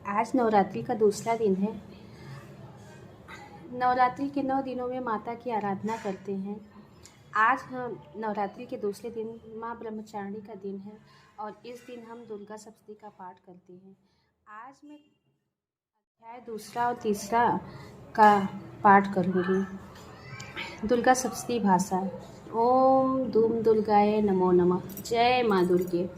आज नवरात्रि का दूसरा दिन है। नवरात्रि के 9 दिनों में माता की आराधना करते हैं। आज हम नवरात्रि के दूसरे दिन माँ ब्रह्मचारिणी का दिन है और इस दिन हम दुर्गा सप्तशती का पाठ करते हैं। आज मैं अध्याय दूसरा और तीसरा का पाठ करूँगी। दुर्गा सप्तशती भाषा। ओम धूम दुर्गाय नमो नमः। जय माँ दुर्गे।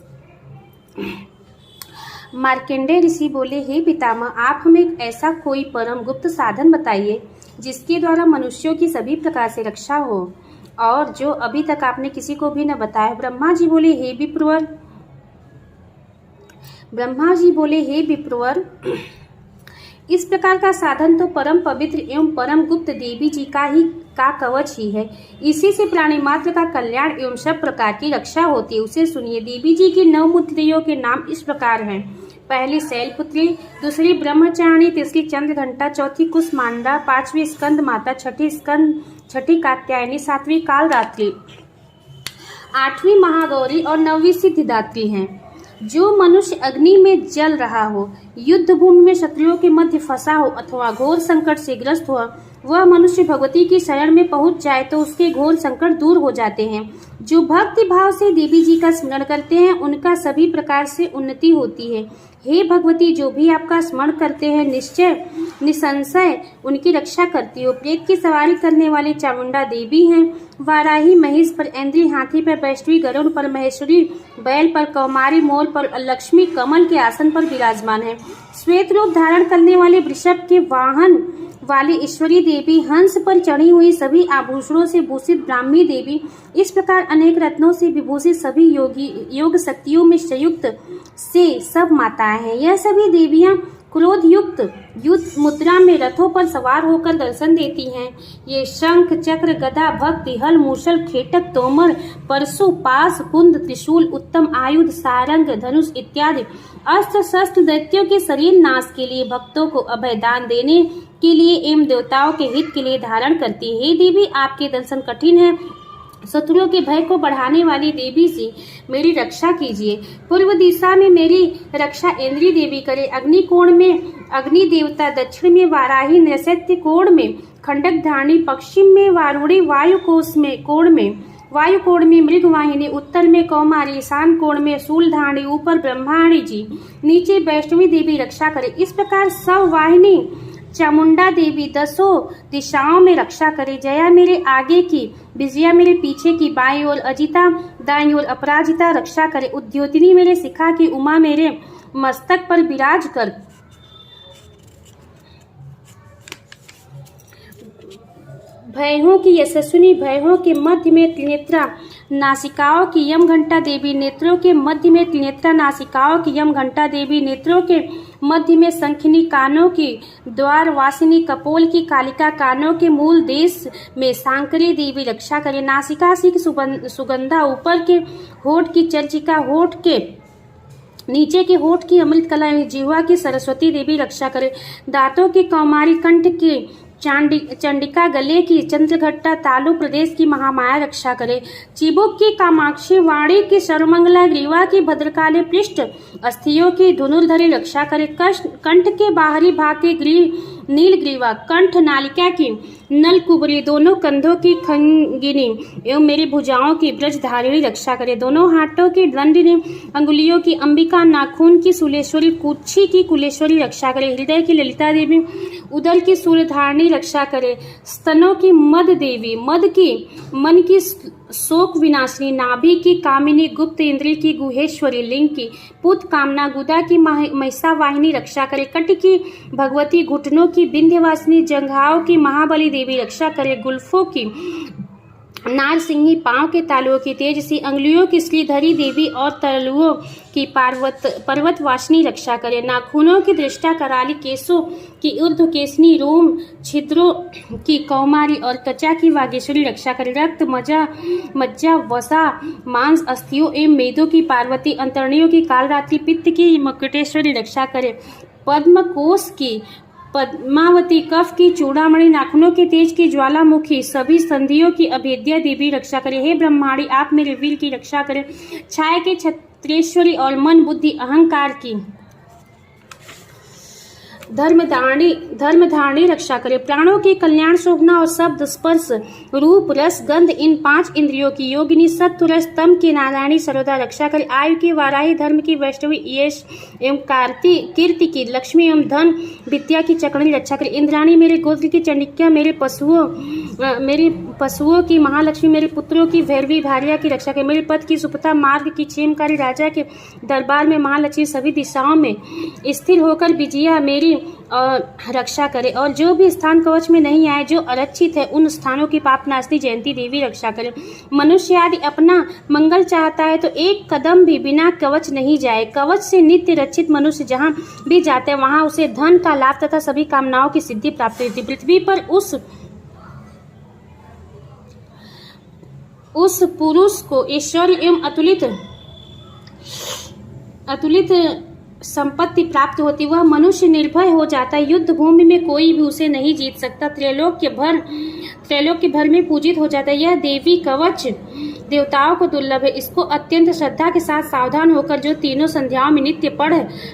मार्कंडेय ऋषि बोले, हे पितामह, आप हमें ऐसा कोई परम गुप्त साधन बताइए जिसके द्वारा मनुष्यों की सभी प्रकार से रक्षा हो और जो अभी तक आपने किसी को भी न बताया। ब्रह्मा जी बोले, हे विप्रवर, इस प्रकार का साधन तो परम पवित्र एवं परम गुप्त देवी जी का कवच ही है। इसी से प्राणी मात्र का कल्याण एवं सब प्रकार की रक्षा होती है। उसे सुनिए। देवी जी की 9 पुत्रियों के नाम इस प्रकार हैं। पहली शैलपुत्री, दूसरी ब्रह्मचारिणी, तीसरी चंद्रघंटा, चौथी कुसमांडा, 5वीं स्कंद माता, छठी कात्यायनी, 7वीं कालरात्रि, 8वीं महागौरी और 9वीं सिद्धिदात्री हैं। जो मनुष्य अग्नि में जल रहा हो, युद्ध भूमि में शत्रुओं के मध्य फंसा हो अथवा घोर संकट से ग्रस्त हो, वह मनुष्य भगवती की शरण में पहुंच जाए तो उसके घोर संकट दूर हो जाते हैं। जो भक्ति भाव से देवी जी का स्मरण करते हैं उनका सभी प्रकार से उन्नति होती है। हे भगवती, जो भी आपका स्मरण करते हैं निसंशय उनकी रक्षा करती हो। प्रेत की सवारी करने वाली चामुंडा देवी हैं। वाराही महेश पर, ऐन्द्री हाथी पर, वैष्णवी गरुड़ पर, महेश्वरी बैल पर, कौमारी मोर पर, लक्ष्मी कमल के आसन पर विराजमान है। श्वेत रूप धारण करने वाले वृषभ के वाहन वाली ईश्वरी देवी, हंस पर चढ़ी हुई सभी आभूषणों से भूषित ब्राह्मी देवी, इस प्रकार अनेक रत्नों से विभूषित सभी योग शक्तियों में संयुक्त से सब माताएं हैं। यह सभी देवियां क्रोध युक्त युद्ध मुद्रा में रथों पर सवार होकर दर्शन देती हैं। ये शंख, चक्र, गदा, भक्ति, हल, मूषल, खेटक, तोमर, परशु, पास, कुंद, त्रिशूल, उत्तम आयुध, सारंग, धनुष इत्यादि अस्त्र शस्त्र दैत्यों के शरीर नाश के लिए, भक्तों को अभय दान देने के लिए एवं देवताओं के हित के लिए धारण करती है। हे देवी, आपके दर्शन कठिन है। शत्रुओं के भय को बढ़ाने वाली देवी से मेरी रक्षा कीजिए। पूर्व दिशा में मेरी रक्षा इंद्री देवी करे। अग्नि कोण में अग्नि देवता, दक्षिण में वाराही, नैऋत्य कोण में खंडक धारणी, पश्चिम में वारुणी, वायु कोण में मृगवाहिनी, उत्तर में कौमारी, ईशान कोण में शूलधारणी, ऊपर ब्रह्माणी जी, नीचे वैष्णवी देवी रक्षा करे। इस प्रकार सब वाहिनी चामुंडा देवी 10 दिशाओं में रक्षा करे। जया मेरे आगे की, विजया मेरे पीछे की, बाईं ओर अजिता, दाईं ओर अपराजिता रक्षा करे। उद्योतिनी मेरे शिखा की, उमा मेरे मस्तक पर विराज कर। भयों की यशस्विनी, भयों के मध्य में त्रिनेत्रा, नासिकाओं की यम घंटा देवी, नेत्रों के मध्य में त्रिनेत्रा, नासिकाओं की यम घंटा देवी, नेत्रों के मध्य में शंखिनी, कानों की द्वारवासिनी, कपोल की कालिका, कानों के मूल देश में सांकरी देवी रक्षा करे। नासिका से सुगंधा, ऊपर के होठ की चर्चिका, होठ के नीचे के होठ की अमृत कला, जिह्वा की सरस्वती देवी रक्षा करे। दांतों की कौमारी, कंठ की चंडिका, गले की चंद्रघट्टा, तालु प्रदेश की महामाया रक्षा करे। चिबुक की कामाक्षी, वाणी की सर्वमंगला, ग्रीवा की भद्रकाली, पृष्ठ अस्थियों की धनुर्धरी रक्षा करे। कंठ के बाहरी भाग के नील ग्रीवा, कंठ नालिका की नलकुबरी, दोनों कंधों की खंगिनी एवं मेरी भुजाओं की ब्रजधारिणी रक्षा करे। दोनों हाथों की दंडिनी, अंगुलियों की अंबिका, नाखून की शूलेश्वरी, कुक्षी की कुलेश्वरी रक्षा करे। हृदय की ललिता देवी, उदर की सूर्यधारिणी रक्षा करे। स्तनों की मद देवी, मद की मन की शोक विनाशिनी, नाभि की कामिनी, गुप्त इंद्रिय की गुहेश्वरी, लिंग की पुत कामना, गुदा की महिषावाहिनी रक्षा करे। कट की भगवती, घुटनों की विंध्यवासिनी, जंघाओं की महाबली देवी रक्षा करे। गुल्फों की नार सिंही, पांव के तालुओं की तेजसी, अंगुलियों की श्रीधरी देवी और तलुओं की पर्वतवासिनी रक्षा करे। नाखूनों की दृष्टा कराली, केशों की ऊर्ध्व केसनी, रोम छिद्रों की कौमारी और त्वचा की वागेश्वरी रक्षा करे। रक्त, मज्जा, वसा, मांस, अस्थियों एवं मेदों की पार्वती, अंतरणियों की कालरात्रि, पित्त की मकुटेश्वरी रक्षा करे। पद्म कोश की पद्मावती, कफ की चूड़ामणि, नाखूनों के तेज की ज्वालामुखी, सभी संधियों की अभेद्या देवी रक्षा करे। हे ब्रह्माणी, आप मेरे वीर की रक्षा करें। छाया के छत्रेश्वरी और मन बुद्धि अहंकार की धर्मधारणी रक्षा करे। प्राणों के कल्याण, शोभना और शब्द, स्पर्श, रूप, रस, गंध, इन 5 इंद्रियों की योगिनी, सत्व रस तम की नारायणी सर्वदा रक्षा करे। आयु की वाराही, धर्म की वैष्णवी, यश एवं कीर्ति की, लक्ष्मी एवं धन विद्या की चक्रणी रक्षा करे। इंद्राणी मेरे गोत्र की, चंडिका मेरे पशुओं की, महालक्ष्मी मेरे पुत्रों की, भैरवी भार्या की रक्षा करे। मेरे पद की सुपथा, मार्ग की, क्षेमकारी, राजा के दरबार में महालक्ष्मी सभी दिशाओं में स्थिर होकर विजया मेरी रक्षा करे। और जो भी स्थान कवच में नहीं आए, जो अरक्षित है, उन स्थानों की पापनाशनी जयंती देवी रक्षा करे। मनुष्य यदि अपना मंगल चाहता है तो एक कदम भी बिना कवच नहीं जाए। कवच से नित्य रक्षित मनुष्य जहाँ भी जाते हैं वहां उसे धन का लाभ तथा सभी कामनाओं की सिद्धि प्राप्त होती है। पृथ्वी पर उस पुरुष को ऐश्वर्य एवं अतुलित संपत्ति प्राप्त होती, वह मनुष्य निर्भय हो जाता है। युद्ध भूमि में कोई भी उसे नहीं जीत सकता, त्रैलोक्य भर में पूजित हो जाता है। यह देवी कवच देवताओं को दुर्लभ है। इसको अत्यंत श्रद्धा के साथ सावधान होकर जो तीनों संध्याओं में नित्य पढ़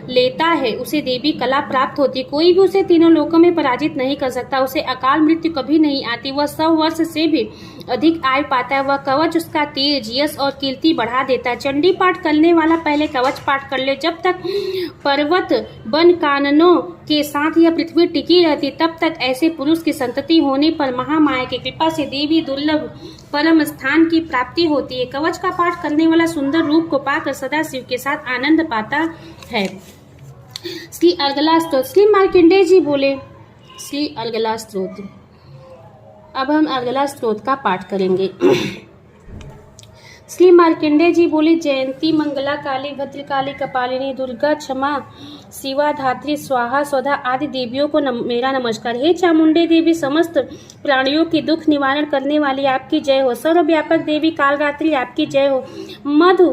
लेता है उसे देवी कला प्राप्त होती है। कोई भी उसे तीनों लोकों में पराजित नहीं कर सकता। उसे अकाल मृत्यु कभी नहीं आती। वह 100 वर्ष से भी अधिक आयु पाता है। वह कवच उसका तेज, यश और कीर्ति बढ़ा देता है। चंडी पाठ करने वाला पहले कवच पाठ कर ले। जब तक पर्वत वन काननों के साथ यह पृथ्वी टिकी रहती तब तक ऐसे पुरुष की संतति होने पर महामाया की कृपा से देवी दुर्लभ परम स्थान की प्राप्ति होती है। कवच का पाठ करने वाला सुंदर रूप को पाकर सदा शिव के साथ आनंद पाता है। श्री अर्गला स्तोत्र। श्री मार्कंडेय जी बोले श्री अर्गला स्तोत्र। अब हम अर्गला स्तोत्र का पाठ करेंगे। श्री मार्कंडेय जी बोले जयंती मंगला काली भद्रकाली कपालिनी दुर्गा क्षमा शिवा धात्री स्वाहा स्वधा आदि देवियों को मेरा नमस्कार। हे चामुंडे देवी, समस्त प्राणियों की दुख निवारण करने वाली आपकी जय हो। सर्वव्यापक देवी कालरात्रि आपकी जय हो। मधु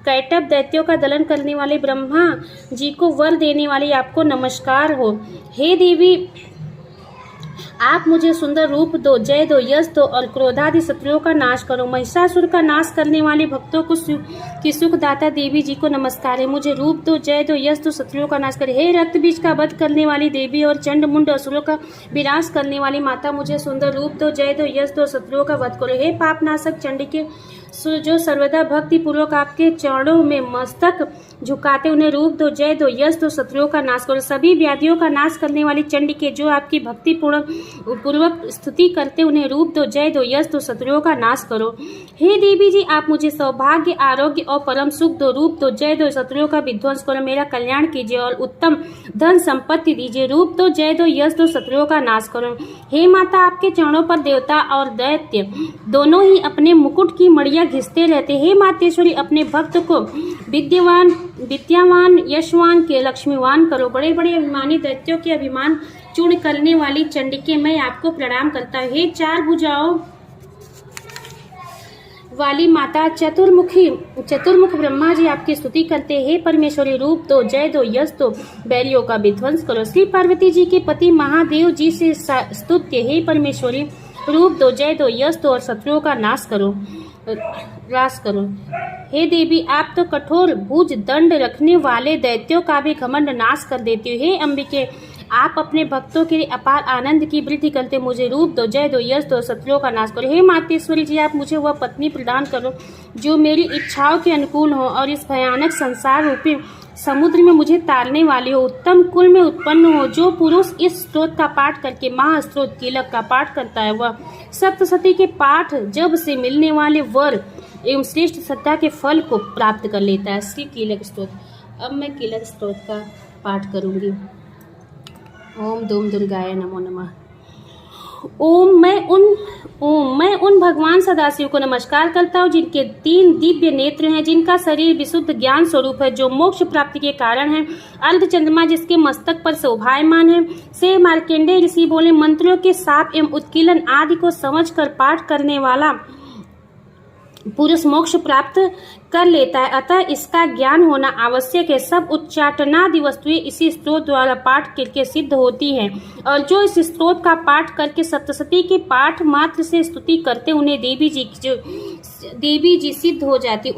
कैटभ दैत्यों का दलन करने वाले ब्रह्मा जी को वर देने वाली आपको नमस्कार हो। हे देवी, आप मुझे सुंदर रूप दो, जय दो, यश दो और क्रोधादि शत्रुओं का नाश करो। महिषासुर का नाश करने वाले भक्तों को की सुखदाता देवी जी को नमस्कार है। मुझे रूप दो, जय दो, यश दो, शत्रुओं का नाश करे। हे रक्त बीज का वध करने वाली देवी और चंड मुंड असुरों का विनाश करने वाली माता, मुझे सुंदर रूप दो, जय दो, यश दो, शत्रुओं का वध करो। हे पापनाशक चंडिके, जो सर्वदा भक्ति पूर्वक आपके चरणों में मस्तक झुकाते, उन्हें रूप दो, जय दो, यश दो, शत्रुओं का नाश करो। सभी व्याधियों का नाश करने वाली चंडिके, जो आपकी भक्ति पूर्वक स्तुति करते, उन्हें रूप दो, जय दो, यश दो, शत्रुओं का नाश करो। हे देवी जी, आप मुझे सौभाग्य, आरोग्य और परम सुख दो, रूप दो, जय दो, शत्रुओं का विध्वंस करो। मेरा कल्याण कीजिए और उत्तम धन संपत्ति दीजिए, रूप दो, जय दो, यश दो, शत्रुओं का नाश करो। हे माता, आपके चरणों पर देवता और दैत्य दोनों ही अपने मुकुट की मड़िया घिसते रहते। हे मातेश्वरी, अपने भक्त को विद्यावान, यशवान के लक्ष्मीवान करो। बड़े बड़े अभिमानी दैत्यों के अभिमान चूर्ण करने वाली चंडिके, मैं आपको प्रणाम करता हूँ। हे 4 भुजाओं वाली माता, चतुर्मुख ब्रह्मा जी आपकी स्तुति करते। हे परमेश्वरी, रूप दो, जय दो, यश दो, बैरियों का विध्वंस करो। श्री पार्वती जी के पति महादेव जी से स्तुत्य। हे परमेश्वरी, रूप दो, जय दो, यश दो और शत्रुओं का नाश करो। हे देवी, आप तो कठोर भुज दंड रखने वाले दैत्यों का भी घमंड नाश कर देती हो। हे अंबिके, आप अपने भक्तों के लिए अपार आनंद की वृद्धि करते। मुझे रूप दो, जय दो, यश दो, शत्रुओं का नाश करो। हे मातेश्वरी जी, आप मुझे वह पत्नी प्रदान करो जो मेरी इच्छाओं के अनुकूल हो और इस भयानक संसार रूपी समुद्र में मुझे तारने वाली हो। उत्तम कुल में उत्पन्न हो। जो पुरुष इस स्तोत्र का पाठ करके महास्त्रोत कीलक का पाठ करता है, वह सप्तशती के पाठ जब से मिलने वाले वर एवं श्रेष्ठ श्रद्धा के फल को प्राप्त कर लेता है। श्री कीलक स्तोत्र। अब मैं कीलक स्तोत्र का पाठ करूंगी। ओम धूम दुर्गाय नमो नमः। ओम मैं उन भगवान सदाशिव को नमस्कार करता हूँ जिनके 3 दिव्य नेत्र हैं, जिनका शरीर विशुद्ध ज्ञान स्वरूप है, जो मोक्ष प्राप्ति के कारण है। अर्ध चंद्रमा जिसके मस्तक पर शोभायमान है। से मार्कंडेय ऋषि बोले, मंत्रों के साप एवं उत्कीलन आदि को समझकर पाठ करने वाला पुरुष मोक्ष प्राप्त कर लेता है, अतः इसका ज्ञान होना आवश्यक है। सब उच्चाटनादि वस्तुएं इसी स्त्रोत द्वारा पाठ करके सिद्ध होती हैं, और जो इस स्त्रोत का पाठ करके सप्तशती के पाठ मात्र से स्तुति करते, उन्हें देवी जी सिद्ध हो जाती।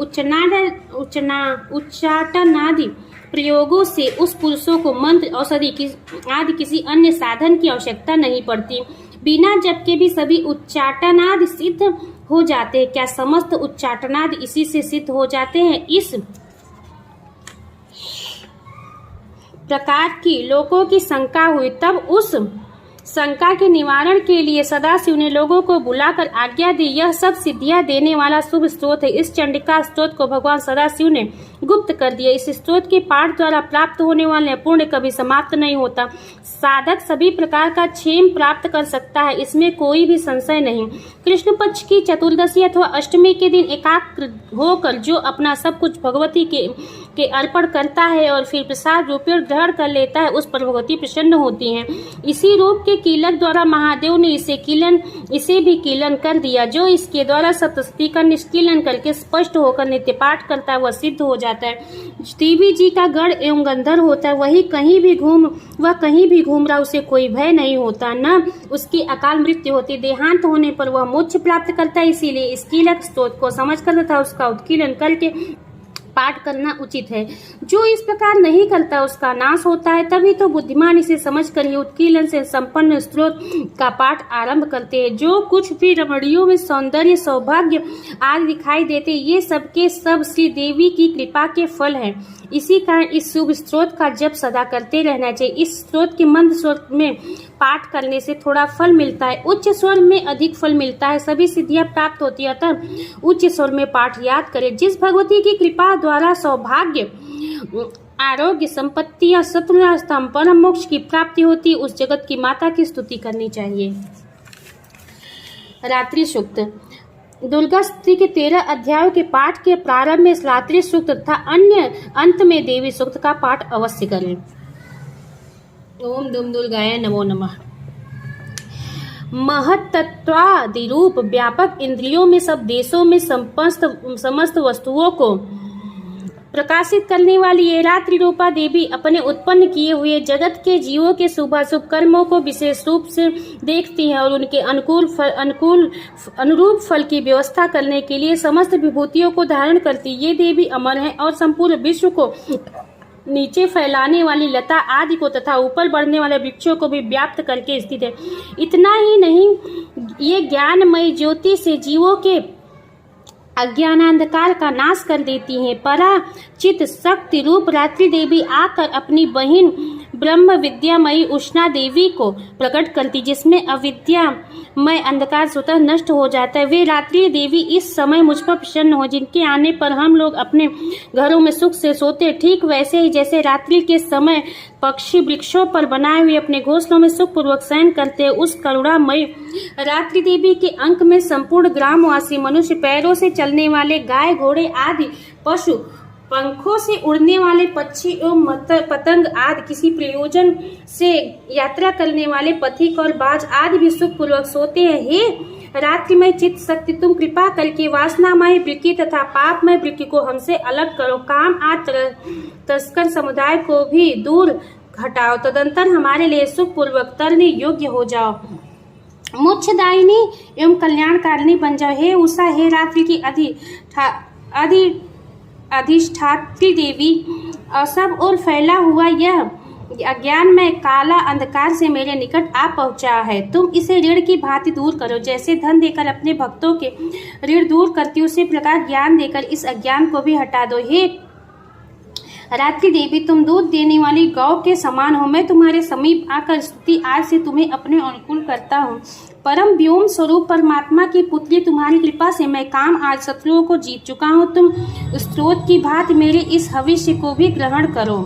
उच्चाटनादि प्रयोगों से उस पुरुषों को मंत्र, औषधि आदि किसी अन्य साधन की आवश्यकता नहीं पड़ती। बिना जप के भी सभी उच्चाटनाद सिद्ध हो जाते हैं। क्या समस्त उच्चाटनाद इसी से सिद्ध हो जाते हैं? इस प्रकार की लोगों की शंका हुई। तब उस शंका के निवारण के लिए सदाशिव ने लोगों को बुलाकर आज्ञा दी, यह सब सिद्धियां देने वाला शुभ स्त्रोत है। इस चंडिका स्त्रोत को भगवान सदाशिव ने गुप्त कर दिया। इस स्त्रोत के पाठ द्वारा प्राप्त होने वाले पुण्य कभी समाप्त नहीं होता। साधक सभी प्रकार का क्षेम प्राप्त कर सकता है, इसमें कोई भी संशय नहीं। कृष्ण पक्ष की चतुर्दशी अथवा अष्टमी के दिन एकाग्र होकर जो अपना सब कुछ भगवती के अर्पण करता है और फिर प्रसाद रूपेण ग्रहण कर लेता है, उस पर भगवती प्रसन्न होती हैं। इसी रूप के कीलक द्वारा महादेव ने इसे भी कीलन कर दिया। जो इसके द्वारा सप्तशती का निष्कीलन करके स्पष्ट होकर नित्य पाठ करता है, वह सिद्ध हो जाता है। देवी जी का गढ़ एवं गंधर्व होता है, वह कहीं भी घूम रहा, उसे कोई भय नहीं होता, न उसकी अकाल मृत्यु होती। देहांत होने पर वह मोक्ष प्राप्त करता है। इसीलिए इस कीलक स्तोत्र को समझकर तथा उसका उत्कीलन करके पाठ करना उचित है। जो इस प्रकार नहीं करता उसका नाश होता है। तभी तो बुद्धिमान इसे समझकर ही उत्कीलन से संपन्न स्तोत्र का पाठ आरंभ करते हैं। जो कुछ भी रमणियों में सौंदर्य, सौभाग्य आदि दिखाई देते, ये सबके सब श्री देवी की कृपा के फल हैं। इसी कारण इस शुभ स्त्रोत का जप सदा करते रहना चाहिए। इस स्त्रोत के मंद स्वर में पाठ करने से थोड़ा फल मिलता है, उच्च स्वर में अधिक फल मिलता है। सभी सिद्धियां प्राप्त होती है, अतः उच्च स्वर में पाठ याद करें। जिस भगवती की कृपा द्वारा सौभाग्य, आरोग्य, संपत्ति या शत्रुनाशम, परम मोक्ष की प्राप्ति होती, उस जगत की माता की स्तुति करनी चाहिए। रात्रि सूक्त। दुर्गा स्तुति के 13 अध्यायों के पाठ के प्रारंभ में रात्रि सूक्त तथा अन्य अंत में देवी सूक्त का पाठ अवश्य करें। ओम दुम दुर्गाय नमो नमः। महत्त्वादिरूप व्यापक इंद्रियों में सब देशों में समस्त वस्तुओं को प्रकाशित करने वाली ये रात्रि रूपा देवी अपने उत्पन्न किए हुए जगत के जीवों के शुभाशुभ कर्मों को विशेष रूप से देखती हैं और उनके अनुरूप फल की व्यवस्था करने के लिए समस्त विभूतियों को धारण करती। ये देवी अमर है और संपूर्ण विश्व को नीचे फैलाने वाली लता आदि को तथा ऊपर बढ़ने वाले वृक्षों को भी व्याप्त करके स्थित है। इतना ही नहीं, ये ज्ञानमयी ज्योति से जीवों के अज्ञानांधकार का नाश कर देती हैं। पराचित शक्ति रूप रात्रि देवी आकर अपनी बहिन ब्रह्म विद्यामयी उष्णा देवी को प्रकट करती, जिसमें अविद्यामय अंधकार स्वतः नष्ट हो जाता है। वे रात्रि देवी इस समय मुझ पर प्रसन्न हो, जिनके आने पर हम लोग अपने घरों में सुख से सोते, ठीक वैसे ही जैसे रात्रि के समय पक्षी वृक्षों पर बनाए हुए अपने घोंसलों में सुखपूर्वक शयन करते हैं। उस करुणामयी रात्रि देवी के अंक में संपूर्ण ग्रामवासी मनुष्य, पैरों से चलने वाले गाय घोड़े आदि पशु, पंखों से उड़ने वाले पक्षी एवं पतंग आदि, किसी प्रयोजन से यात्रा करने वाले पथिक और बाज आदि भी सुखपूर्वक सोते हैं। हे रात्रिमय चित्त शक्ति, तुम कृपा करके वासनामय वृक्की तथा पापमय वृक्की को हमसे अलग करो। काम आदि तस्कर समुदाय को भी दूर हटाओ, तदंतर हमारे लिए सुखपूर्वक तरने योग्य हो जाओ। मोक्षदायिनी एवं कल्याणकारिणी बन जाओ। हे उषा, हे रात्रि की अधिष्ठात्री देवी, सब और फैला हुआ यह अज्ञान में काला अंधकार से मेरे निकट आ पहुंचा है। तुम इसे ऋण की भांति दूर करो। जैसे धन देकर अपने भक्तों के ऋण दूर करती, उसी प्रकार ज्ञान देकर इस अज्ञान को भी हटा दो। हे रात्रि देवी, तुम दूध देने वाली गौ के समान हो। मैं तुम्हारे समीप आकर स्तुति आज से तुम्हें अपने अनुकूल करता हूँ। परम व्योम स्वरूप परमात्मा की पुत्री, तुम्हारी कृपा से मैं काम आज शत्रुओं को जीत चुका हूँ। तुम स्त्रोत की भांति मेरे इस हविष्य को भी ग्रहण करो।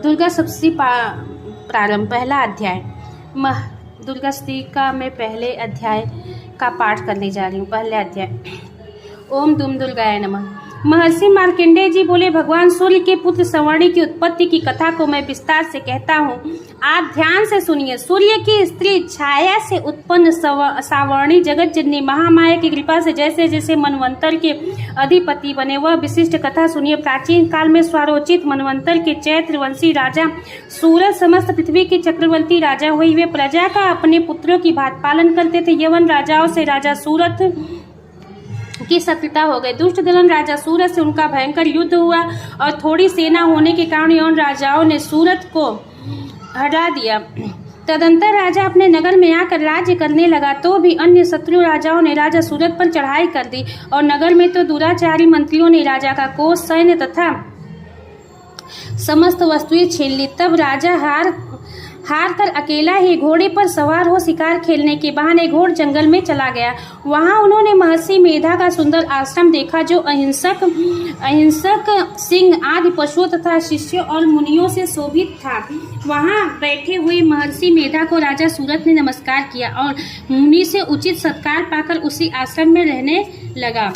दुर्गा सप्तशती प्रारंभ। पहला अध्याय। दुर्गा स्तुति का मैं पहले अध्याय का पाठ करने जा रही हूँ। पहले अध्याय। ओम दुम दुर्गाय नमः। महर्षि मार्कंडेय जी बोले, भगवान सूर्य के पुत्र सवर्णी की उत्पत्ति की कथा को मैं विस्तार से कहता हूँ, आप ध्यान से सुनिए। सूर्य की स्त्री छाया से उत्पन्न सावर्णी जगत जननी महामाया की कृपा से जैसे जैसे मनवंतर के अधिपति बने, वह विशिष्ट कथा सुनिए। प्राचीन काल में स्वरोचित मनवंतर के चैत्रवंशी राजा सूरज समस्त पृथ्वी के चक्रवर्ती राजा हुए। वे प्रजा का अपने पुत्रों की भांति पालन करते थे। यवन राजाओं से राजा सूरत की सफलता हो गई। दुष्ट दलन राजा सूरत से उनका भयंकर युद्ध हुआ और थोड़ी सेना होने के कारण यौन राजाओं ने सूरत को हटा दिया। तदंतर राजा अपने नगर में आकर राज्य करने लगा, तो भी अन्य शत्रु राजाओं ने राजा सूरत पर चढ़ाई कर दी और नगर में तो दुराचारी मंत्रियों ने राजा का कोष, सैन्य तथा समस्त वस्तुएं छीन ली। तब राजा हार कर अकेला ही घोड़े पर सवार हो शिकार खेलने के बहाने घोर जंगल में चला गया। वहां उन्होंने महर्षि मेधा का सुंदर आश्रम देखा, जो अहिंसक सिंह आदि पशुओं तथा शिष्यों और मुनियों से शोभित था। वहां बैठे हुए महर्षि मेधा को राजा सूरत ने नमस्कार किया और मुनि से उचित सत्कार पाकर उसी आश्रम में रहने लगा।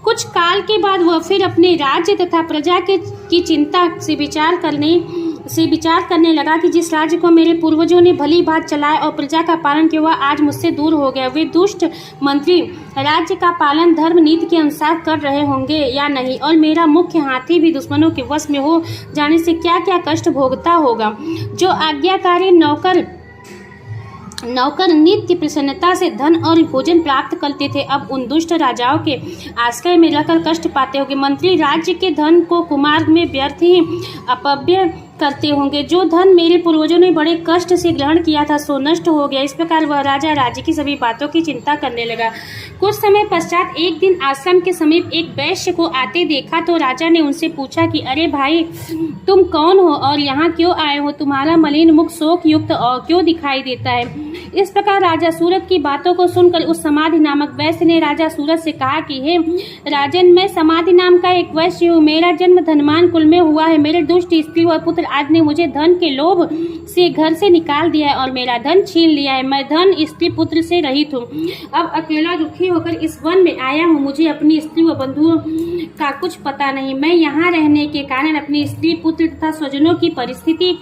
कुछ काल के बाद वह फिर अपने राज्य तथा प्रजा की चिंता से विचार करने लगा कि जिस राज्य को मेरे पूर्वजों ने भली भांति चलाया और प्रजा का पालन किया, वह आज मुझसे दूर हो गया। वे दुष्ट मंत्री राज्य का पालन धर्म नीति के अनुसार कर रहे होंगे या नहीं, और मेरा मुख्य हाथी भी दुश्मनों के वश में हो जाने से क्या क्या कष्ट भोगता होगा। जो आज्ञाकारी नौकर नित्य प्रसन्नता से धन और भोजन प्राप्त करते थे, अब उन दुष्ट राजाओं के आश्रय में रहकर कष्ट पाते होंगे। मंत्री राज्य के धन को कुमार्ग में व्यर्थ ही अपव्यय करते होंगे। जो धन मेरे पूर्वजों ने बड़े कष्ट से ग्रहण किया था, सो नष्ट हो गया। इस प्रकार वह राजा राज्य की सभी बातों की चिंता करने लगा। कुछ समय पश्चात एक दिन आश्रम के समीप एक वैश्य को आते देखा, तो राजा ने उनसे पूछा कि अरे भाई, तुम कौन हो और यहाँ क्यों आए हो? तुम्हारा मलिन मुख शोक युक्त और क्यों दिखाई देता है? इस प्रकार राजा सूरत की बातों को सुनकर उस समाधि नामक वैश्य ने राजा सूरत से कहा कि हे राजन, मैं समाधि नाम का एक वैश्य हूँ। मेरा जन्म धनवान कुल में हुआ है। मेरे दुष्ट स्त्री और पुत्र आज ने मुझे धन के लोभ से घर से निकाल दिया है और मेरा धन छीन लिया है। मैं धन स्त्री पुत्र से रहित हूँ। अब अकेला दुखी होकर इस वन में आया हूँ। मुझे अपनी स्त्री व बंधुओं का कुछ पता नहीं। मैं यहाँ रहने के कारण अपनी स्त्री पुत्र तथा स्वजनों की परिस्थिति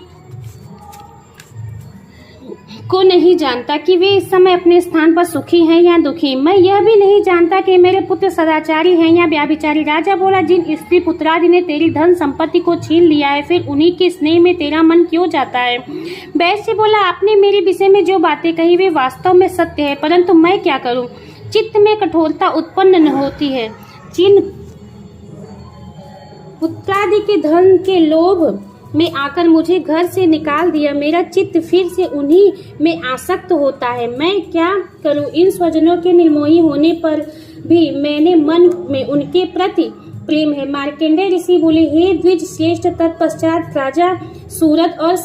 को नहीं जानता कि वे इस समय अपने स्थान पर सुखी हैं या दुखी। मैं यह भी नहीं जानता कि मेरे पुत्र सदाचारी हैं या व्याभिचारी। राजा बोला, जिन स्त्री पुत्रादि ने तेरी धन संपत्ति को छीन लिया है, फिर उन्हीं के स्नेह में तेरा मन क्यों जाता है? वैश्य बोला, आपने मेरे विषय में जो बातें कही वे वास्तव में सत्य है, परंतु मैं क्या करूं? चित्त में कठोरता उत्पन्न न होती है। जिन पुत्रादि के धन के लोभ में आकर मुझे घर से निकाल दिया, मेरा चित्त फिर से उन्हीं में आसक्त होता है। मैं क्या करूं? इन स्वजनों के निर्मोही होने पर भी मैंने मन में उनके प्रति प्रेम है। मार्कंडेय ऋषि बोले, हे द्विज श्रेष्ठ, तत्पश्चात राजा सूरत और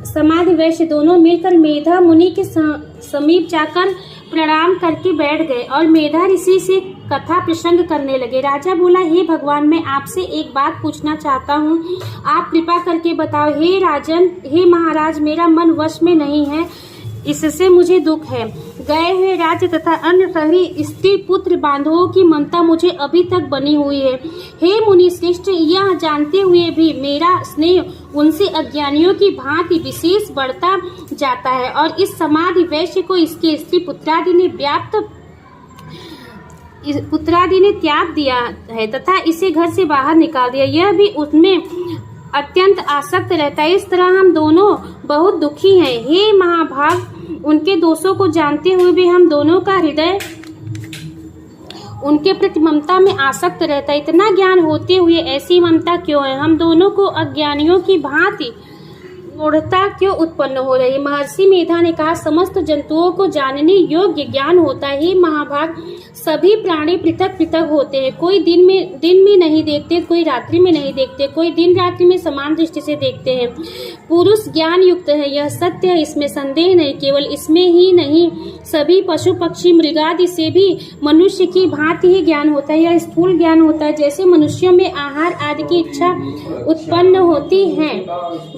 समाधि वैश्य दोनों मिलकर मेधा मुनि के समीप जाकर प्रणाम करके बैठ गए और मेधा ऋषि से कथा प्रसंग करने लगे। राजा बोला, हे भगवान, मैं आपसे एक बात पूछना चाहता हूँ, आप कृपा करके बताओ। हे राजन, हे महाराज, मेरा मन वश में नहीं है, इससे मुझे दुख है। गए हुए राज्य तथा अन्य सभी स्त्री पुत्र बांधवों की ममता मुझे अभी तक बनी हुई है। हे मुनि श्रेष्ठ, यह जानते हुए भी मेरा स्नेह उनसे अज्ञानियों की भांति विशेष बढ़ता जाता है और इस समाधि वैश्य को इसके स्त्री पुत्रादि ने त्याग दिया है तथा इसे घर से बाहर निकाल दिया। यह भी उसमें अत्यंत आसक्त रहता है। इस तरह हम दोनों बहुत दुखी हैं। हे महाभाग, उनके दोषों को जानते हुए भी हम दोनों का हृदय उनके प्रति ममता में आसक्त रहता है। इतना ज्ञान होते हुए ऐसी ममता क्यों है? हम दोनों को अज्ञानियों की भांति मूढ़ता क्यों उत्पन्न हो रही? महर्षि मेधा ने कहा, समस्त जंतुओं को जानने योग्य ज्ञान होता है। हे महाभाग, सभी प्राणी पृथक पृथक होते हैं। कोई दिन में नहीं देखते, कोई रात्रि में नहीं देखते, कोई दिन रात्रि में समान दृष्टि से देखते हैं। पुरुष ज्ञान युक्त है, यह सत्य है, इसमें संदेह नहीं। केवल इसमें ही नहीं, सभी पशु पक्षी मृगादि से भी मनुष्य की भांति ही ज्ञान होता है। यह स्थूल ज्ञान होता है। जैसे मनुष्यों में आहार आदि की इच्छा उत्पन्न होती है,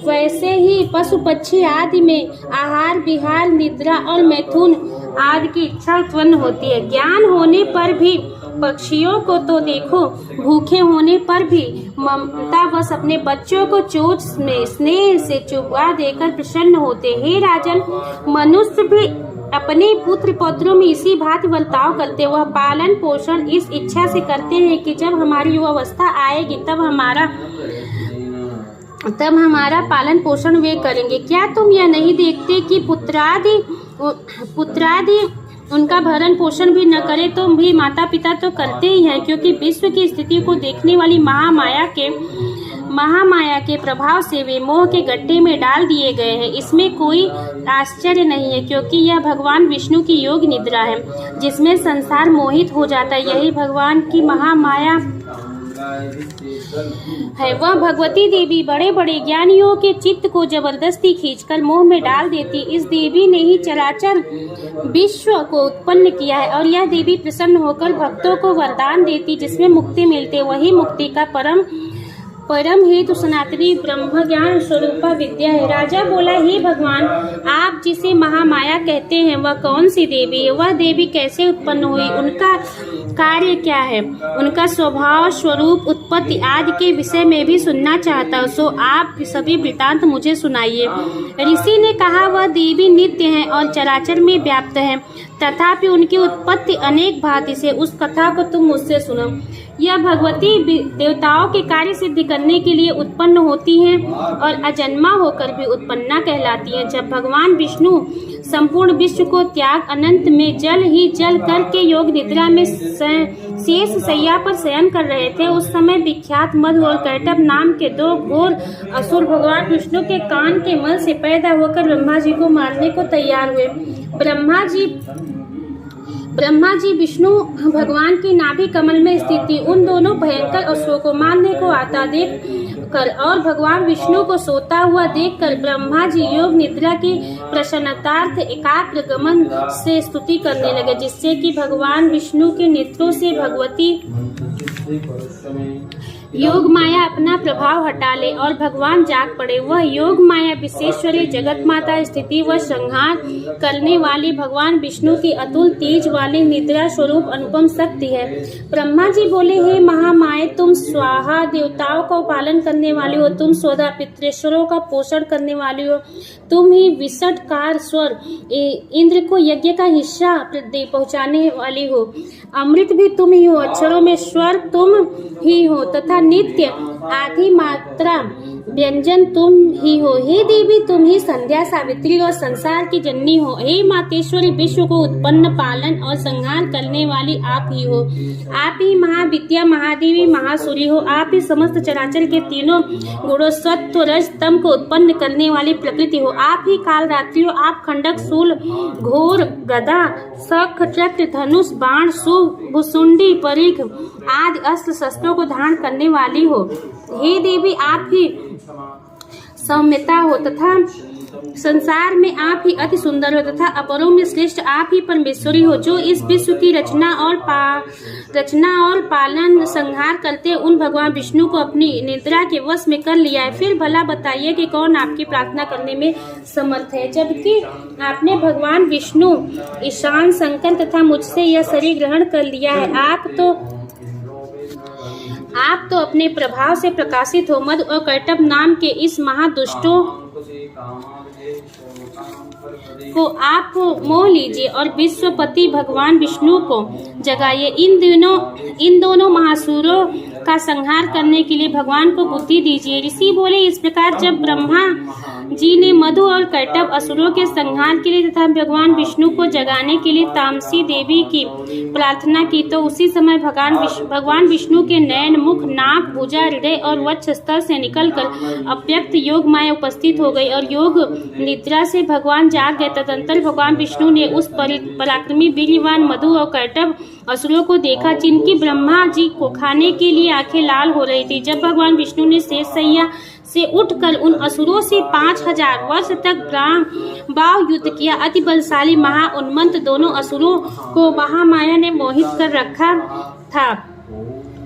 वैसे ही पशु पक्षी आदि में आहार विहार निद्रा और मैथुन आदि की इच्छा उत्पन्न होती है। ज्ञान होने पर भी पक्षियों को तो देखो, भूखे होने पर भी ममता बस अपने बच्चों को चोंच में स्नेह से चुबा देकर प्रसन्न होते। हे राजन, मनुष्य भी अपने पुत्र पौत्रों में इसी भांति बर्ताव करते। वह पालन पोषण इस इच्छा से करते हैं कि जब हमारी युवावस्था आएगी तब हमारा पालन पोषण वे करेंगे। क्या तुम यह नहीं देखते कि पुत्रादि उनका भरण पोषण भी न करे तो भी माता पिता तो करते ही हैं, क्योंकि विश्व की स्थिति को देखने वाली महामाया के प्रभाव से वे मोह के गड्ढे में डाल दिए गए हैं। इसमें कोई आश्चर्य नहीं है, क्योंकि यह भगवान विष्णु की योग निद्रा है जिसमें संसार मोहित हो जाता है। यही भगवान की महामाया है। वह भगवती देवी बड़े बड़े ज्ञानियों के चित्त को जबरदस्ती खींचकर मोह में डाल देती। इस देवी ने ही चराचर विश्व को उत्पन्न किया है, और यह देवी प्रसन्न होकर भक्तों को वरदान देती जिसमें मुक्ति मिलती। वही मुक्ति का परम हेतु सनातनी ब्रह्म ज्ञान स्वरूपा विद्या है। राजा बोला, हे भगवान, आप जिसे महामाया कहते हैं वह कौन सी देवी है? वह देवी कैसे उत्पन्न हुई? उनका कार्य क्या है? उनका स्वभाव, स्वरूप, उत्पत्ति आदि के विषय में भी सुनना चाहता हूँ, सो आप सभी वृतांत मुझे सुनाइए। ऋषि ने कहा, वह देवी नित्य है और चराचर में व्याप्त है, तथापि उनकी उत्पत्ति अनेक भांति से। उस कथा को तुम मुझसे सुनो। यह भगवती देवताओं के कार्य सिद्ध करने के लिए उत्पन्न होती हैं और अजन्मा होकर भी उत्पन्ना कहलाती हैं। जब भगवान विष्णु संपूर्ण विश्व को त्याग अनंत में जल ही जल करके योग निद्रा में शेष शैया पर शयन कर रहे थे, उस समय विख्यात मधु और कैटभ नाम के दो घोर असुर भगवान विष्णु के कान के मल से पैदा होकर ब्रह्मा जी को मारने को तैयार हुए। ब्रह्मा जी विष्णु भगवान की नाभि कमल में स्थित थी। उन दोनों भयंकर असुरों को मारने को आता देख कर और भगवान विष्णु को सोता हुआ देखकर ब्रह्मा जी योग निद्रा की प्रसन्नतार्थ एकाग्र गमन से स्तुति करने लगे, जिससे कि भगवान विष्णु के नेत्रों से भगवती योग माया अपना प्रभाव हटा ले और भगवान जाग पड़े। वह योग माया विश्वेश्वरी जगत माता स्थिति व संहार करने वाली भगवान विष्णु की अतुल तेज वाली निद्रा स्वरूप अनुपम शक्ति है। ब्रह्मा जी बोले, हे महामाया, तुम स्वाहा देवताओं का पालन करने वाली हो, तुम स्वधा पितृेश्वरों का पोषण करने वाली हो, तुम ही विसटकार स्वर इंद्र को यज्ञ का हिस्सा पहुँचाने वाली हो, अमृत भी तुम ही हो, अक्षरों में स्वर तुम ही हो तथा नित्य आदि मात्रा व्यंजन तुम ही हो। हे देवी, तुम ही संध्या, सावित्री और संसार की जननी हो। हे मातेश्वरी, विश्व को उत्पन्न, पालन और संहार करने वाली आप ही हो। आप ही महाविद्या, महादेवी, महासूरी हो। आप ही समस्त चराचर के तीनों गुणों सत्व रज तम को उत्पन्न करने वाली प्रकृति हो। आप ही काल रात्रि हो। आप खंडक, शूल, घोर, गदा, शंख, चक्र, धनुष, बाण, भुसुंडी, परिघ आदि अस्त्र शस्त्रों को धारण करने वाली हो। हे देवी, आप ही सौम्यता हो तथा संसार में आप ही अति सुंदर हो तथा अपरों में श्रेष्ठ आप ही परमेश्वरी हो, जो इस विश्व की रचना और पालन संहार करते उन भगवान विष्णु को अपनी निद्रा के वश में कर लिया है। फिर भला बताइए कि कौन आपकी प्रार्थना करने में समर्थ है, जबकि आपने भगवान विष्णु, ईशान, शंकर तथा मुझसे यह शरीर ग्रहण कर लिया है। आप तो अपने प्रभाव से प्रकाशित हो। मधु और कैटभ नाम के इस महादुष्टों को आप मोह लीजिए और विश्वपति भगवान विष्णु को जगाइए। इन दोनों महासुरों का संहार करने के लिए भगवान को बुद्धि दीजिए। ऋषि बोले, इस प्रकार जब ब्रह्मा जी ने मधु और कैटभ असुरों के संहार के लिए तथा भगवान विष्णु को जगाने के लिए तामसी देवी की प्रार्थना की, तो उसी समय भगवान विष्णु के नयन, मुख, नाक, भुजा, हृदय और वक्ष स्थल से निकलकर अव्यक्त योग माया उपस्थित हो गई और योग निद्रा से भगवान जाग गए। तदंतर भगवान विष्णु ने उस पराक्रमी वीर्यवान मधु और कैटभ असुरों को देखा, जिनकी ब्रह्मा जी को खाने के लिए आंखें लाल हो रही थी। जब भगवान विष्णु ने शेष शैया से उठकर उन असुरों से 5000 वर्ष तक बाव युद्ध किया। अति बलशाली महाउन्मत्त दोनों असुरों को महामाया ने मोहित कर रखा था।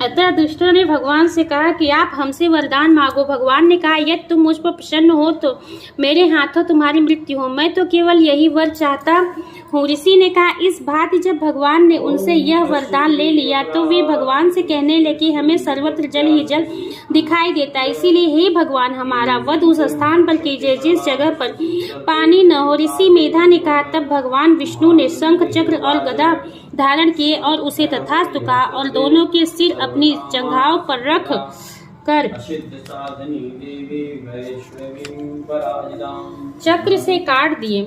अतः दुष्टों ने भगवान से कहा कि आप हमसे वरदान मांगो। भगवान ने कहा, यदि तुम मुझ पर प्रसन्न हो तो मेरे हाथों तुम्हारी मृत्यु हो, मैं तो केवल यही वर चाहता हूँ। ऋषि ने कहा, इस भांति जब भगवान ने उनसे यह वरदान ले लिया तो वे भगवान से कहने लगे, हमें सर्वत्र जल ही जल दिखाई देता है, इसीलिए हे भगवान, हमारा वध उस स्थान पर कीजिए जिस जगह पर पानी न हो। ऋषि मेधा ने कहा, तब भगवान विष्णु ने शंख, चक्र और गदा धारण किए और उसे तथास्तु कहा और दोनों के सिर अपनी जंघाओं पर रख कर चक्र से काट दिए।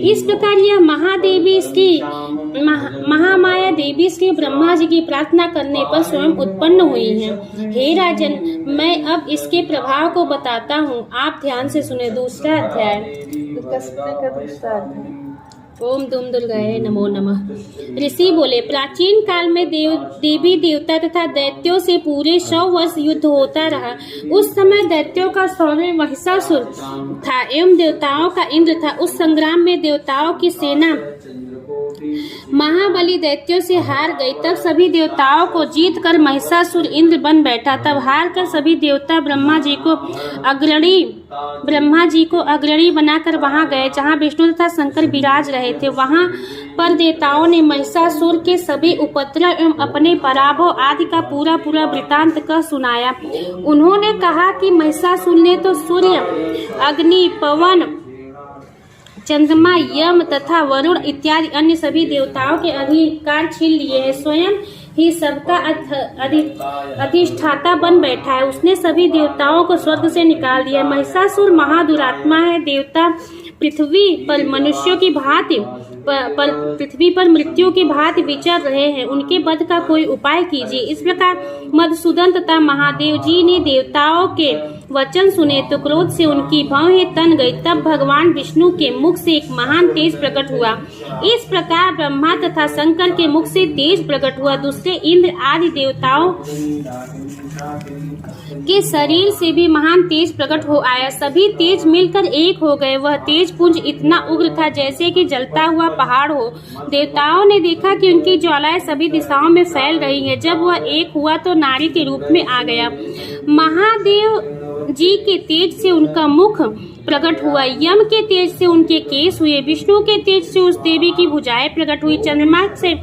इस प्रकार यह महादेवी श्री महामाया देवी श्री ब्रह्मा जी की प्रार्थना करने पर स्वयं उत्पन्न हुई हैं। हे राजन, मैं अब इसके प्रभाव को बताता हूँ, आप ध्यान से सुने। दूसरा अध्याय। ओम दुम दुर्गाय नमो नमः। ऋषि बोले, प्राचीन काल में देवी देवता तथा दैत्यों से पूरे 100 वर्ष युद्ध होता रहा। उस समय दैत्यों का स्वामी महिषासुर था एवं देवताओं का इंद्र था। उस संग्राम में देवताओं की सेना महाबली दैत्यों से हार गई। तब सभी देवताओं को जीत कर महिषासुर इंद्र बन बैठा। तब हार कर सभी देवता ब्रह्मा जी को अग्रणी बनाकर वहां गए जहां विष्णु तथा शंकर विराज रहे थे। वहां पर देवताओं ने महिषासुर के सभी उपद्रव एवं अपने पराभव आदि का पूरा वृतांत कह सुनाया। उन्होंने कहा कि महिषासुर ने तो सूर्य, अग्नि, पवन, चंद्रमा, यम तथा वरुण इत्यादि अन्य सभी देवताओं के अधिकार छीन लिए हैं। स्वयं ही सबका अधिष्ठाता बन बैठा है। उसने सभी देवताओं को स्वर्ग से निकाल दिया। महिषासुर महादुरात्मा है। देवता पृथ्वी पर मनुष्यों की भांति पृथ्वी पर मृत्यु की भांति विचर रहे हैं। उनके वध का कोई उपाय कीजिए। इस प्रकार मधुसूदन तथा महादेव जी ने देवताओं के वचन सुने तो क्रोध से उनकी भौहें तन गई। तब भगवान विष्णु के मुख से एक महान तेज प्रकट हुआ। इस प्रकार ब्रह्मा तथा शंकर के मुख से तेज प्रकट हुआ। दूसरे इंद्र आदि देवताओं के शरीर से भी महान तेज प्रकट हो आया। सभी तेज मिलकर एक हो गए। वह तेज पुंज इतना उग्र था जैसे कि जलता हुआ पहाड़ हो। देवताओं ने देखा कि उनकी ज्वालाएं सभी दिशाओं में फैल रही है। जब वह एक हुआ तो नारी के रूप में आ गया। महादेव जी के तेज से उनका मुख प्रकट हुआ। यम के तेज से उनके केस हुए। विष्णु के तेज से उस देवी की भुजाएं प्रकट हुई। चंद्रमा से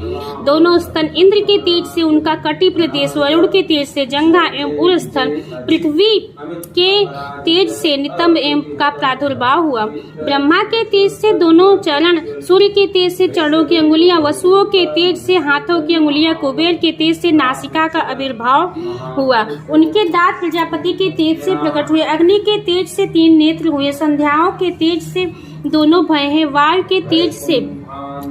दोनों स्तन, इंद्र के तेज से उनका कटी प्रदेश, वरुण के तेज से जंघा एवं उर स्थल, पृथ्वी के तेज से नितंब एवं का प्रादुर्भाव हुआ। ब्रह्मा के तेज से दोनों चरण, सूर्य के तेज से चरणों की अंगुलियां, वसुओं के तेज से हाथों की अंगुलियां, कुबेर के तेज से नासिका का आविर्भाव हुआ। उनके दांत प्रजापति के तेज से प्रकट हुए। अग्नि के तेज से 3 नेत्र हुए। संध्याओं के तेज से दोनों भय हैं। वायु के तेज से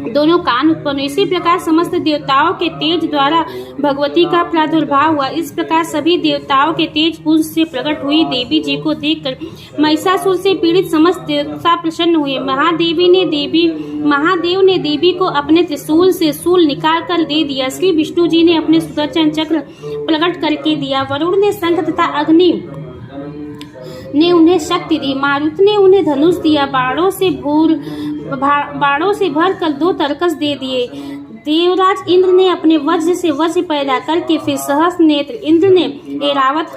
दोनों कान उत्पन्न हुए। इसी प्रकार समस्त देवताओं के तेज द्वारा भगवती का प्रादुर्भाव हुआ। इस प्रकार सभी देवताओं के तेज पुंज से प्रकट हुई देवी जी को देखकर महिषासुर से पीड़ित समस्त देवता प्रसन्न हुए। महादेव ने देवी को अपने त्रिशूल से शूल निकाल कर दे दिया। श्री विष्णु जी ने अपने सुदर्शन चक्र प्रकट करके दिया। वरुण ने शंख तथा अग्नि ने उन्हें शक्ति दी। मारुत ने उन्हें धनुष दिया। बाणों से भरकर 2 तरकस दे दिए। देवराज इंद्र ने अपने वज्र से वज्र पैदा करके फिर सहस्त्र नेत्र इंद्र ने ऐरावत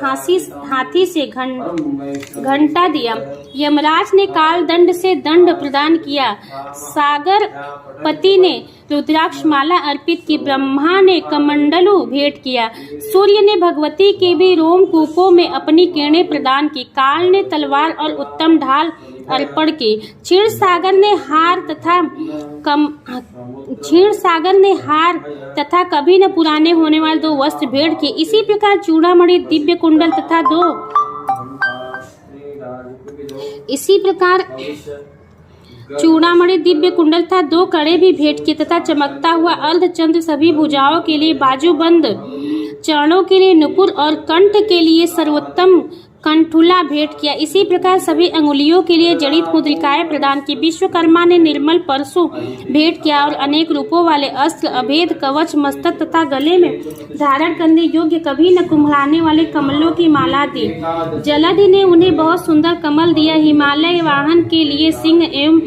हाथी से घंटा दिया। यमराज ने काल दंड से दंड प्रदान किया। सागर पति ने रुद्राक्ष माला अर्पित की। ब्रह्मा ने कमंडलू भेंट किया। सूर्य ने भगवती के भी रोमकूपों में अपनी किरणें प्रदान की। काल ने तलवार और उत्तम ढाल अर्पण की। क्षीर सागर ने हार तथा कभी न पुराने होने वाले 2 वस्त्र भेंट किए। इसी प्रकार चूड़ामणि, दिव्य कुंडल तथा 2 कड़े भी भेंट किए तथा चमकता हुआ अर्धचंद्र, सभी भुजाओं के लिए बाजूबंद, चरणों के लिए नुपुर और कंठ के लिए सर्वोत्तम कंठुला भेंट किया। इसी प्रकार सभी अंगुलियों के लिए जड़ित मुद्रिकाएं प्रदान की। विश्वकर्मा ने निर्मल परशु भेंट किया और अनेक रूपों वाले अस्त्र, अभेद कवच, मस्तक तथा गले में धारण करने योग्य कभी न कुम्हलाने वाले कमलों की माला दी। जलधि ने उन्हें बहुत सुंदर कमल दिया। हिमालय वाहन के लिए सिंह एवं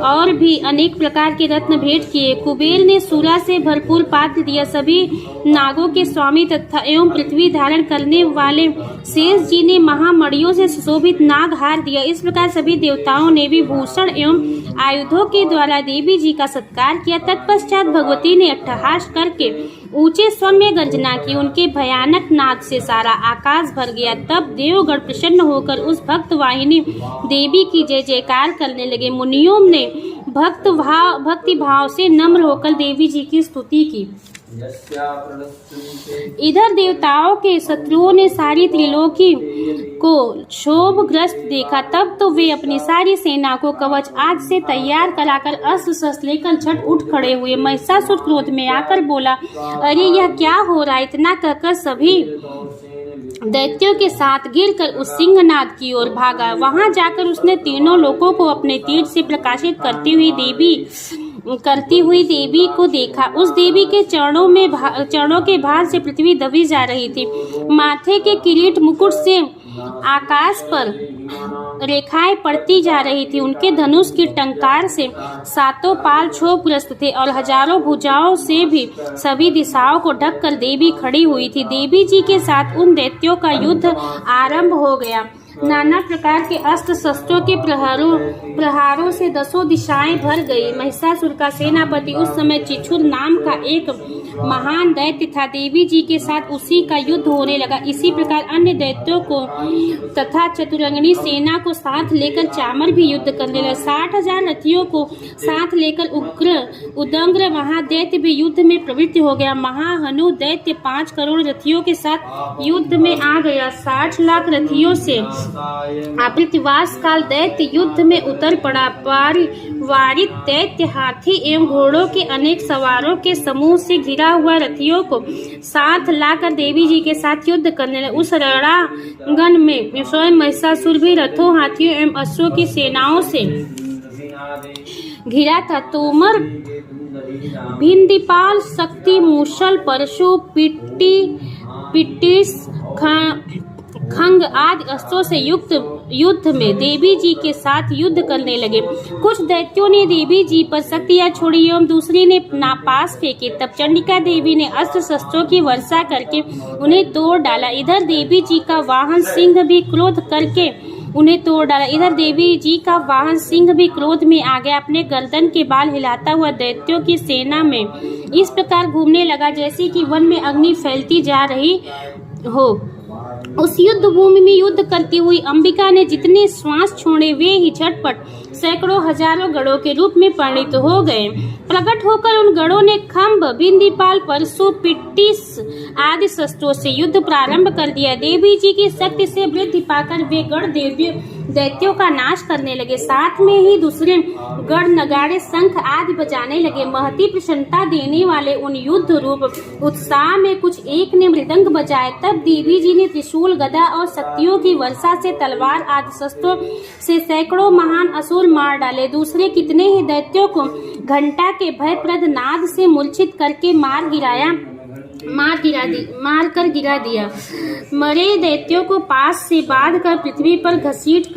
और भी अनेक प्रकार के रत्न भेंट किए। कुबेर ने सूरा से भरपूर पात्र दिया। सभी नागों के स्वामी तथा एवं पृथ्वी धारण करने वाले शेष जी ने मणियों से सुशोभित नाग हार दिया। इस प्रकार सभी देवताओं ने भी भूषण एवं आयुधों के द्वारा देवी जी का सत्कार किया। तत्पश्चात भगवती ने अट्टहास करके ऊंचे स्वर में गर्जना की। उनके भयानक नाद से सारा आकाश भर गया। तब देवगण प्रसन्न होकर उस भक्त वाहिनी देवी की जय जयकार करने लगे। मुनियों ने भक्ति भाव से नम्र होकर देवी जी की स्तुति की। इधर देवताओं के शत्रुओं ने सारी त्रिलोकी को क्षोभग्रस्त देखा। तब तो वे अपनी सारी सेना को कवच आज से तैयार कराकर अस्त्र शस्त्र लेकर झट उठ खड़े हुए। महिषासुर क्रोध में आकर बोला, अरे यह क्या हो रहा है? इतना कहकर सभी दैत्यों के साथ गिरकर उस सिंहनाद की ओर भागा। वहां जाकर उसने तीनों लोगों को अपने तीर से प्रकाशित करती हुई देवी को देखा। उस देवी के चरणों के भार से पृथ्वी दबी जा रही थी। माथे के किरीट मुकुट से आकाश पर रेखाएं पड़ती जा रही थी। उनके धनुष की टंकार से सातों पाल क्षोभग्रस्त थे और हजारों भुजाओं से भी सभी दिशाओं को ढककर देवी खड़ी हुई थी। देवी जी के साथ उन दैत्यों का युद्ध आरंभ हो गया। नाना प्रकार के अस्त्र शस्त्रों के प्रहारों से दसों दिशाएं भर गई। महिषासुर का सेनापति उस समय चिछुर नाम का एक महान दैत्य था। देवी जी के साथ उसी का युद्ध होने लगा। इसी प्रकार अन्य दैत्यों को तथा चतुरंगिनी सेना को साथ लेकर चामर भी युद्ध करने लगा। 60,000 रथियों को साथ लेकर उदंग्र महादैत्य भी युद्ध में प्रवृत्त हो गया। महाहनु दैत्य 5 करोड़ रथियों के साथ युद्ध में आ गया। 60 लाख रथियों से अपृतवास काल दैत्य युद्ध में उतर पड़ा। वारित दैत्य हाथी एवं घोड़ों के अनेक सवारों के समूह से घिरा हुआ रथियों को साथ लाकर देवी जी के साथ युद्ध करने लगे। उस रणांगन में स्वयं महिषासुर भी रथों, हाथियों एवं अश्वों की सेनाओं से घिरा था। तोमर, भिंदीपाल, शक्ति, मूषल, परशु, पिट्टिस, खंग आदि अस्त्रों से युक्त युद्ध में देवी जी के साथ युद्ध करने लगे। कुछ दैत्यों ने देवी जी पर शक्तियां छोड़ी एवं दूसरी ने नापास फेंके। तब चंडिका देवी ने अस्त्र शस्त्रों की वर्षा करके उन्हें तोड़ डाला। इधर देवी जी का वाहन सिंह भी क्रोध करके उन्हें तोड़ डाला। इधर देवी जी का वाहन सिंह भी क्रोध में आ गया। अपने गर्दन के बाल हिलाता हुआ दैत्यों की सेना में इस प्रकार घूमने लगा जैसे कि वन में अग्नि फैलती जा रही हो। उस युद्ध भूमि में युद्ध करती हुई अंबिका ने जितने श्वास छोड़े वे ही झटपट सैकड़ों हजारों गढ़ों के रूप में परिणित हो गए। प्रकट होकर उन गढ़ों ने खंभ, बिंदीपाल, परशु, पिट्टिस आदि शस्त्रों से युद्ध प्रारंभ कर दिया। देवी जी की शक्ति से वृद्धि पाकर वे गढ़ दैत्यों का नाश करने लगे। साथ में ही दूसरे गढ़ नगाड़े, शंख आदि बजाने लगे। महती प्रसन्नता देने वाले उन युद्ध रूप उत्साह में कुछ एक ने मृदंग बजाए। तब देवी जी ने त्रिशूल, गदा और शक्तियों की वर्षा से तलवार आदि शस्त्रों से सैकड़ों महान असुर मार डाले। दूसरे कितने ही दैत्यों को घंटा के भयप्रद नाद से मूर्छित करके मार कर गिरा दिया। मरे दैत्यों को पास से बांध कर पृथ्वी पर घसीट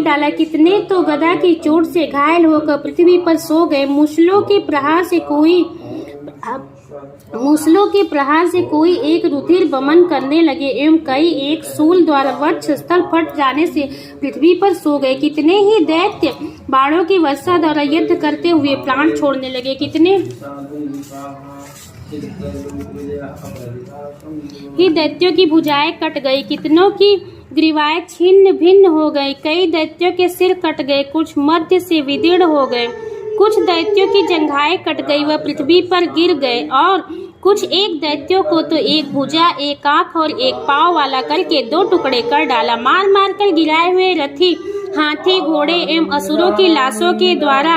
डाला। कितने तो गदा की चोट से घायल होकर पृथ्वी पर सो गए। मूसलों के प्रहार से कोई एक रुधिर बमन करने लगे एवं कई एक शूल द्वारा वक्ष स्थल फट जाने से पृथ्वी पर सो गए। कितने ही दैत्य बाणों की वर्षा द्वारा युद्ध करते हुए प्राण छोड़ने लगे। कितने ही दैत्यों की भुजाएं कट गई। कितनों की ग्रीवाएं छिन्न भिन्न हो गई। कई दैत्यों के सिर कट गए, कुछ मध्य से विदीर्ण हो गए। कुछ दैत्यों की जंघाएं कट गई, वह पृथ्वी पर गिर गए। और कुछ एक दैत्यों को तो एक भुजा, एक आंख और एक पांव वाला करके 2 टुकड़े कर डाला। मार मार कर गिराए हुए रथी, हाथी, घोड़े एवं असुरों की लाशों के द्वारा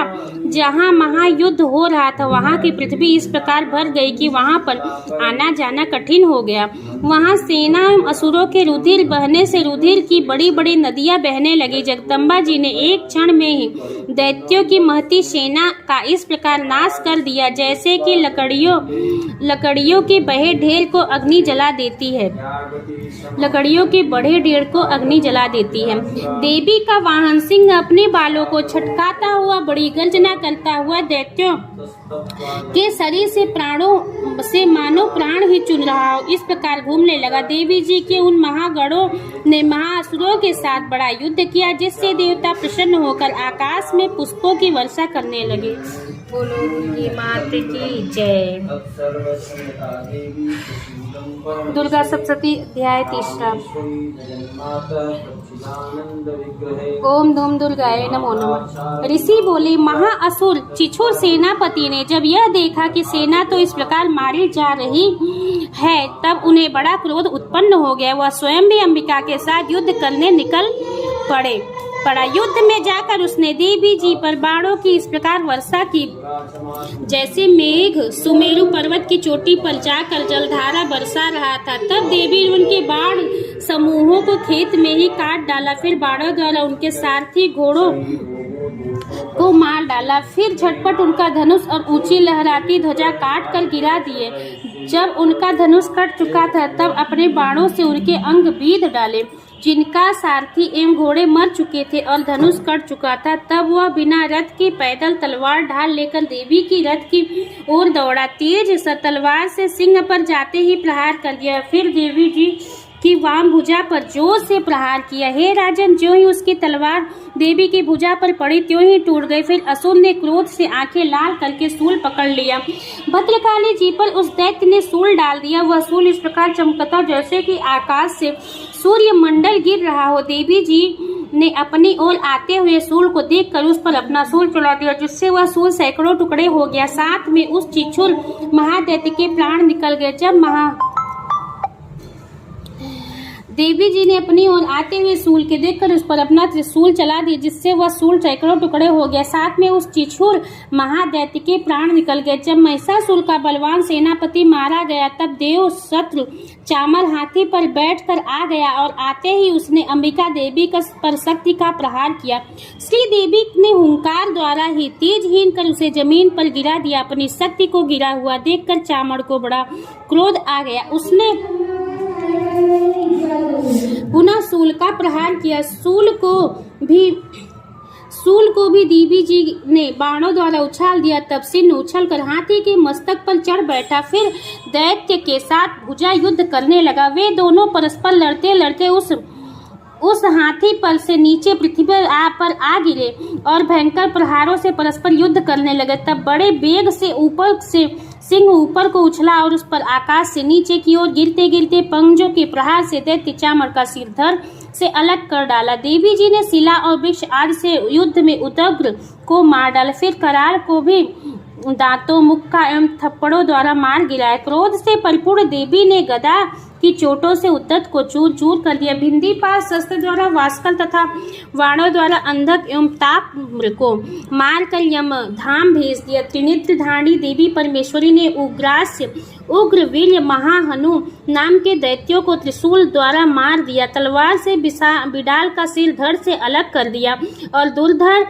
जहाँ महायुद्ध हो रहा था वहाँ की पृथ्वी इस प्रकार भर गई कि वहाँ पर आना जाना कठिन हो गया। वहाँ सेना एवं असुरों के रुधिर बहने से रुधिर की बड़ी बड़ी नदियाँ बहने लगी। जगदम्बा जी ने एक क्षण में ही दैत्यों की महती सेना का इस प्रकार नाश कर दिया जैसे कि लकड़ियों के बहे ढेर को अग्नि जला देती है। लकड़ियों के बड़े ढेर को अग्नि जला देती है। देवी का वाहन सिंह अपने बालों को छटकाता हुआ बड़ी गर्जना करता हुआ दैत्यों के शरीर से मानो प्राण ही चुन रहा हो इस प्रकार घूमने लगा। देवी जी के उन महागणों ने महाअसुरों के साथ बड़ा युद्ध किया जिससे देवता प्रसन्न होकर आकाश में पुष्पों की वर्षा करने लगे। बोलो दुर्गी मात की जय। दुर्गा सप्तशती अध्याय 3। ओम धूम दुर्गाय नमो नमः। ऋषि बोले, महाअसुर असुर चिछुर सेनापति ने जब यह देखा कि सेना तो इस प्रकार मारी जा रही है, तब उन्हें बड़ा क्रोध उत्पन्न हो गया। वह स्वयं भी अंबिका के साथ युद्ध करने निकल पड़ा। युद्ध में जाकर उसने देवी जी पर बाणों की इस प्रकार वर्षा की जैसे मेघ सुमेरु पर्वत की चोटी पर जाकर जलधारा बरसा रहा था। तब देवी ने उनके बाण समूहों को खेत में ही काट डाला। फिर बाणों द्वारा उनके सारथी घोड़ों को मार डाला। फिर झटपट उनका धनुष और ऊंची लहराती ध्वजा काट कर गिरा दिए। जब उनका धनुष कट चुका था, तब अपने बाणों से उनके अंग बीध डाले। जिनका सारथी एवं घोड़े मर चुके थे और धनुष कट चुका था, तब वह बिना रथ के पैदल तलवार ढाल लेकर देवी की रथ की ओर दौड़ा। तेज सा तलवार से सिंह पर जाते ही प्रहार कर दिया। फिर देवी जी की वाम भुजा पर जोर से प्रहार किया। हे राजन, ज्यों ही उसकी तलवार देवी की भुजा पर पड़ी, त्यों ही टूट गई। फिर असुर ने क्रोध से आंखें लाल करके सूल पकड़ लिया। भद्रकाली जी पर उस दैत्य ने सूल डाल दिया। वह सूल इस प्रकार चमकता जैसे कि आकाश से सूर्य मंडल गिर रहा हो। देवी जी ने अपनी ओर आते हुए सूल को देखकर उस पर अपना सूल चला दिया, जिससे वह सूल सैकड़ों टुकड़े हो गया। साथ में उस चिछुर महादैत्य के प्राण निकल गए। जब देवी जी ने अपनी ओर आते हुए सूल के देखकर उस पर अपना त्रिशूल चला दिया, जिससे वह सूल सैकड़ों टुकड़े हो गया। साथ में उस चिछुर महादैत्य के प्राण निकल गए। जब महिषासुर का बलवान सेनापति मारा गया, तब देव शत्रु चामर हाथी पर बैठकर आ गया और आते ही उसने अंबिका देवी पर शक्ति का प्रहार किया। श्री देवी ने हुंकार द्वारा ही तेजहीन कर उसे जमीन पर गिरा दिया। अपनी शक्ति को गिरा हुआ देखकर चामर को बड़ा क्रोध आ गया। उसने पुनः सूल का प्रहार किया। सूल को भी देवी जी ने बाणों द्वारा उछाल दिया। तब सिंह उछलकर हाथी के मस्तक पर चढ़ बैठा। फिर दैत्य के साथ भुजा युद्ध करने लगा। वे दोनों परस्पर लड़ते लड़ते उस हाथी पर से नीचे पृथ्वी पर आ गिरे और भयंकर प्रहारों से परस्पर युद्ध करने लगे। तब बड़े वेग से ऊपर से सिंह ऊपर को उछला और उस पर आकाश से नीचे की ओर गिरते गिरते पंजों के प्रहार से दैत्य चामर का सिर धड़ से अलग कर डाला। देवी जी ने शिला और वृक्ष आदि से युद्ध में उदग्र को मार डाला। फिर करार को भी दांतों, मुक्का एवं थप्पड़ों द्वारा मार गिराया। क्रोध से परिपूर्ण देवी ने गदा की चोटों से उद्धत को चूर चूर कर दिया। भिंदी पास शस्त्र द्वारा वास्कल तथा वाणों द्वारा अंधक एवं ताप को मार कर यम धाम भेज दिया। त्रिनेत्र धारणी देवी परमेश्वरी ने उग्रास्य, उग्र, वीर्य, महाहनु नाम के दैत्यों को त्रिशूल द्वारा मार दिया। तलवार से बिडाल का सिर धड़ से अलग कर दिया और दुर्धर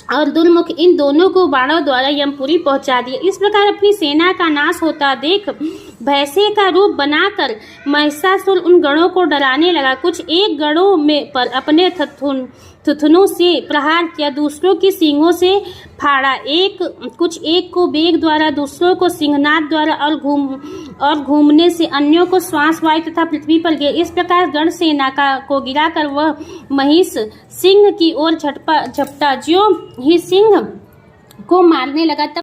और दुर्मुख इन दोनों को बाणों द्वारा यमपुरी पहुंचा दिया। इस प्रकार अपनी सेना का नाश होता देख भैंसे का रूप बनाकर महिषासुर उन गणों को डराने लगा। कुछ एक गणों में पर अपने थुथुनों से प्रहार किया, दूसरों की सींगों से फाड़ा। कुछ एक को बेग द्वारा, दूसरों को सिंहनाद द्वारा और घूमने से अन्यों को श्वास वायु तथा पृथ्वी पर गिरे। इस प्रकार गण सेना को गिराकर वह महिष सिंह की ओर झपटा। ज्यों ही सिंह को मारने लगा, तब